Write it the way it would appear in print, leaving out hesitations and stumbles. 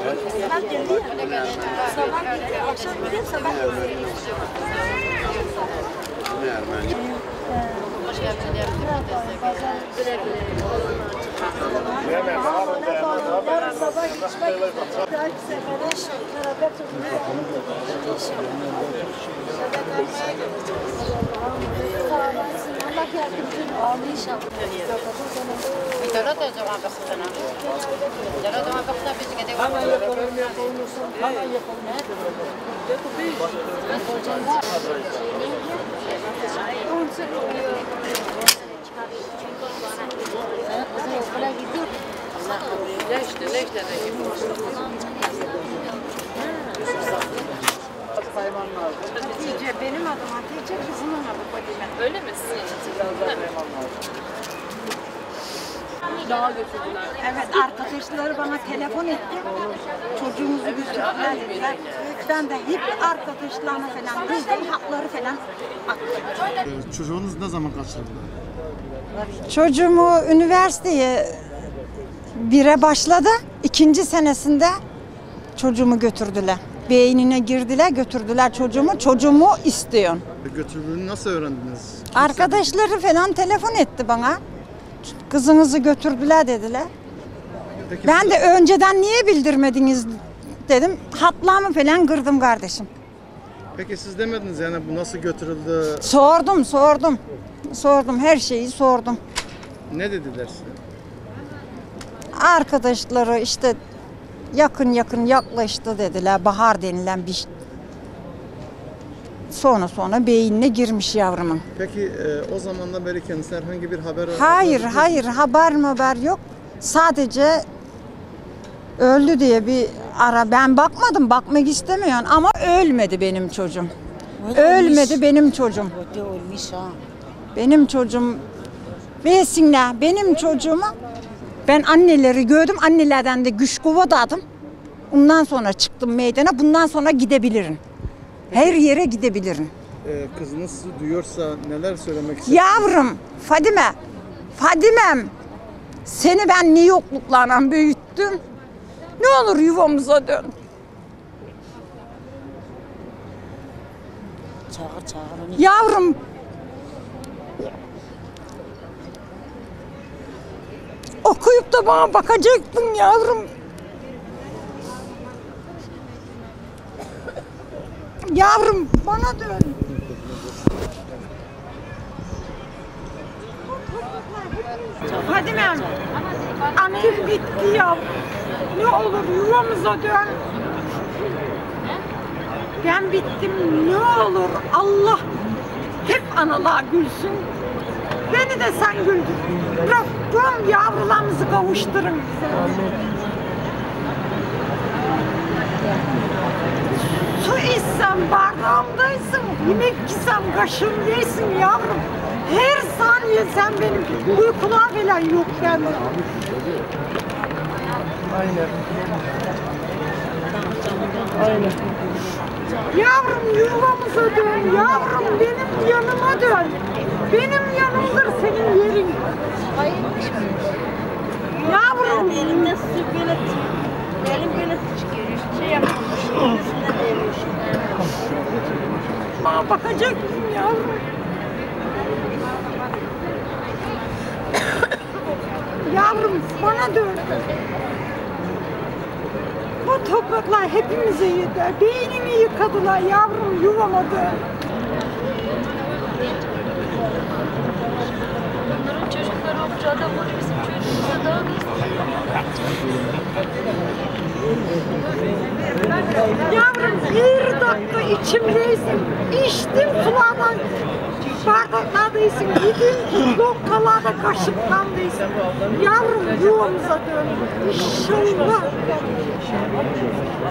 Sabah geliyor. Sabah geliyor. Akşam gidiyor, sabah geliyor. Yarın sabah gitmek dahil sefere beraber Allah yardımcın olsun inşallah. Jalo da zaman kapatana. Jalo zaman kapatana biz gidelim. Hemen yapalım. Hemen yapalım. Hatice benim adım Hatice, kızımın adı Fadime. Öyle mi? Dağa götürdüler. Evet, arkadaşları bana telefon etti. Çocuğumuzu götürdüler dediler. Ben de hep arkadaşlarına falan kızdım, hakları falan attım. Çocuğunuz ne zaman kaçırıldı? Çocuğumu üniversiteye 1'e başladı. 2. senesinde çocuğumu götürdüler. Beynine girdiler, götürdüler çocuğumu. Çocuğumu istiyorsun. Götürüldüğünü nasıl öğrendiniz? Arkadaşları falan telefon etti bana. Kızınızı götürdüler dediler. Peki Ben de önceden niye bildirmediniz dedim. Hatlarımı falan kırdım kardeşim. Peki siz demediniz yani bu nasıl götürüldü? Sordum, her şeyi sordum. Ne dediler size? Arkadaşları işte yakın yaklaştı dediler. Bahar denilen bir sonra beynine girmiş yavrumun. Peki o zamandan beri kendisine herhangi bir haber Hayır haber yok. Sadece öldü diye bir ben bakmadım, bakmak istemiyorum ama ölmedi benim çocuğum. Ölmedi benim çocuğum. Benim çocuğum versinler benim çocuğumu. Ben anneleri gördüm, annelerden de güç kuvvet aldım. Ondan sonra çıktım meydana, bundan sonra gidebilirim. Her yere gidebilirim. Kızınız sizi duyuyorsa neler söylemek istersiniz? Yavrum, Fadime'm, seni ben ne yokluklarla büyüttüm. Ne olur yuvamıza dön. Çağır. Yavrum, okuyup da bana bakacaktın yavrum. Yavrum bana dön. Fadime'm, annem bitti ya. Ne olur yuvamıza dön. Ben bittim, ne olur Allah hep analar gülsün. Beni de sen güldür. Rabbim yavrularımızı kavuşturun bize. Su içsem bardağımdaysın, yemek yesem kaşığımdaysın yavrum. Her saniye sen benim uykuna falan yok bende. Aynen. Yavrum yuvamıza dön, yavrum benim yanıma dön. Benim yanımdır senin yerin. Yavrum. Elimde su böyle elim böyle çıkıyor. Hiçbir şey yapmamış. Üstüne değmiş. Bana bakacaktın yavrum. Yavrum bana dön. Bu topraklar hepimize yeter. Beynimi yıkadılar yavrum yuvama dön. Onların çocukları olmuş adam oluyor. Bizim çocuğumuza daha Yavrum bir dakika içimdeysin. İçtim sulardan. Bardaklardaysın. Gidin lokkalarda kaşıklandaysın. Yavrum yuvamıza dön. İnşallah.